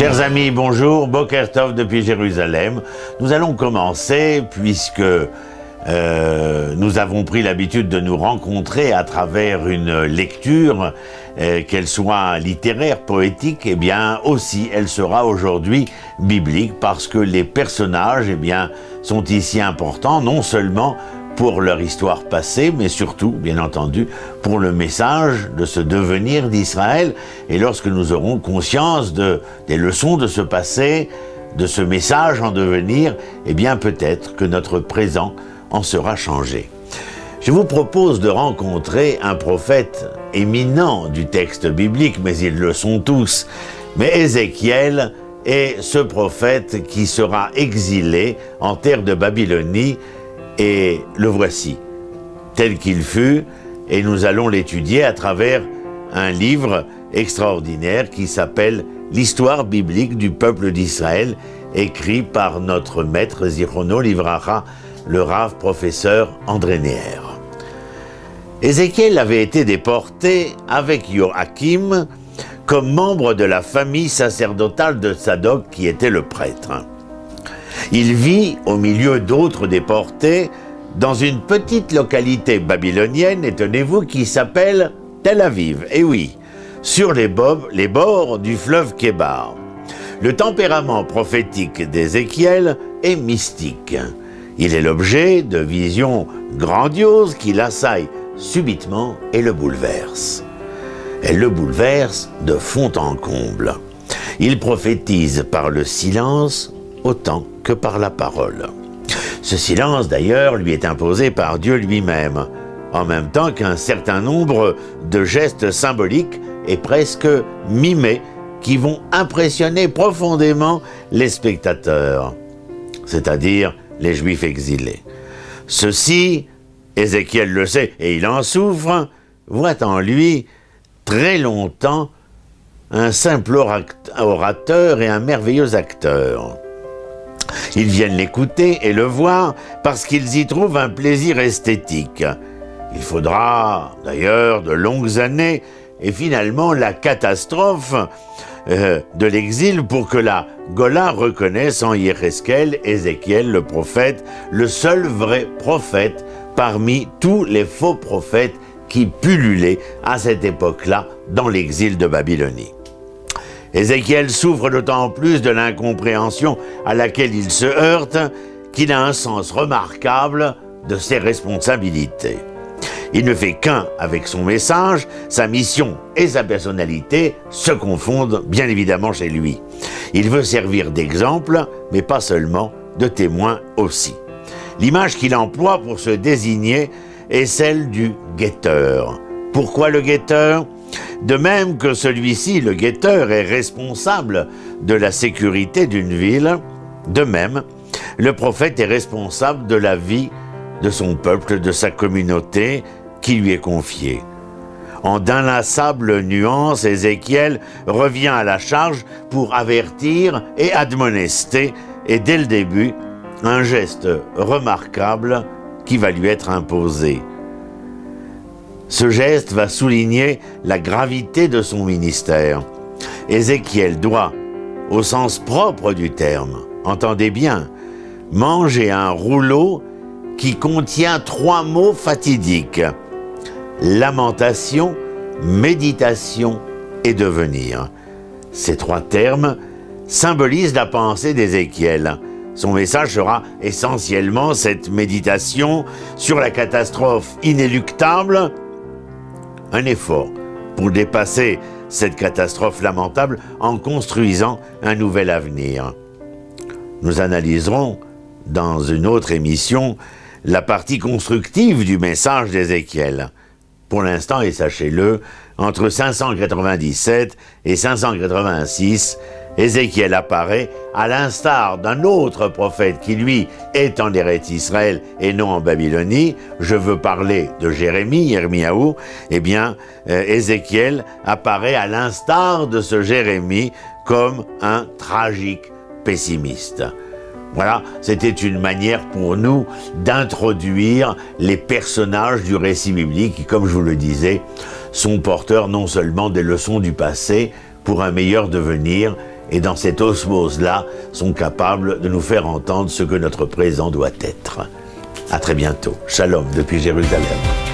Chers amis, bonjour, Boker Tov depuis Jérusalem. Nous allons commencer, puisque nous avons pris l'habitude de nous rencontrer à travers une lecture, qu'elle soit littéraire, poétique, eh bien aussi elle sera aujourd'hui biblique, parce que les personnages sont ici importants, non seulement pour leur histoire passée, mais surtout, bien entendu, pour le message de ce devenir d'Israël. Et lorsque nous aurons conscience des leçons de ce passé, de ce message en devenir, eh bien peut-être que notre présent en sera changé. Je vous propose de rencontrer un prophète éminent du texte biblique, mais ils le sont tous. Mais Ézéchiel est ce prophète qui sera exilé en terre de Babylonie, et le voici, tel qu'il fut, et nous allons l'étudier à travers un livre extraordinaire qui s'appelle « L'histoire biblique du peuple d'Israël », écrit par notre maître Zichrono Livracha, le Rav professeur André Neher. Ézéchiel avait été déporté avec Joachim comme membre de la famille sacerdotale de Tsadok qui était le prêtre. Il vit au milieu d'autres déportés dans une petite localité babylonienne, et tenez-vous, qui s'appelle Tel Aviv. Et oui, sur les bords du fleuve Kébar. Le tempérament prophétique d'Ézéchiel est mystique. Il est l'objet de visions grandioses qui l'assaillent subitement et le bouleversent. Elle le bouleverse de fond en comble. Il prophétise par le silence autant que par la parole. Ce silence, d'ailleurs, lui est imposé par Dieu lui-même, en même temps qu'un certain nombre de gestes symboliques et presque mimés qui vont impressionner profondément les spectateurs, c'est-à-dire les Juifs exilés. Ceux-ci, Ézéchiel le sait et il en souffre, voient en lui très longtemps un simple orateur et un merveilleux acteur. Ils viennent l'écouter et le voir parce qu'ils y trouvent un plaisir esthétique. Il faudra d'ailleurs de longues années et finalement la catastrophe de l'exil pour que la Gola reconnaisse en Yéhezkel, Ézéchiel le prophète, le seul vrai prophète parmi tous les faux prophètes qui pullulaient à cette époque-là dans l'exil de Babylonie. Ézéchiel souffre d'autant plus de l'incompréhension à laquelle il se heurte qu'il a un sens remarquable de ses responsabilités. Il ne fait qu'un avec son message, sa mission et sa personnalité se confondent bien évidemment chez lui. Il veut servir d'exemple, mais pas seulement, de témoin aussi. L'image qu'il emploie pour se désigner est celle du guetteur. Pourquoi le guetteur ? De même que celui-ci, le guetteur, est responsable de la sécurité d'une ville, de même, le prophète est responsable de la vie de son peuple, de sa communauté qui lui est confiée. En d'inlassables nuances, Ézéchiel revient à la charge pour avertir et admonester, et dès le début, un geste remarquable qui va lui être imposé. Ce geste va souligner la gravité de son ministère. Ézéchiel doit, au sens propre du terme, entendez bien, manger un rouleau qui contient 3 mots fatidiques: lamentation, méditation et devenir. Ces 3 termes symbolisent la pensée d'Ézéchiel. Son message sera essentiellement cette méditation sur la catastrophe inéluctable, un effort pour dépasser cette catastrophe lamentable en construisant un nouvel avenir. Nous analyserons dans une autre émission la partie constructive du message d'Ézéchiel. Pour l'instant, et sachez-le, entre 597 et 586, Ézéchiel apparaît à l'instar d'un autre prophète qui, lui, est en Eretz Israël et non en Babylonie. Je veux parler de Jérémie, Yirmiyahu. Eh bien, Ézéchiel apparaît à l'instar de ce Jérémie comme un tragique pessimiste. Voilà, c'était une manière pour nous d'introduire les personnages du récit biblique qui, comme je vous le disais, sont porteurs non seulement des leçons du passé pour un meilleur devenir, et dans cette osmose-là, sont capables de nous faire entendre ce que notre présent doit être. À très bientôt. Shalom depuis Jérusalem.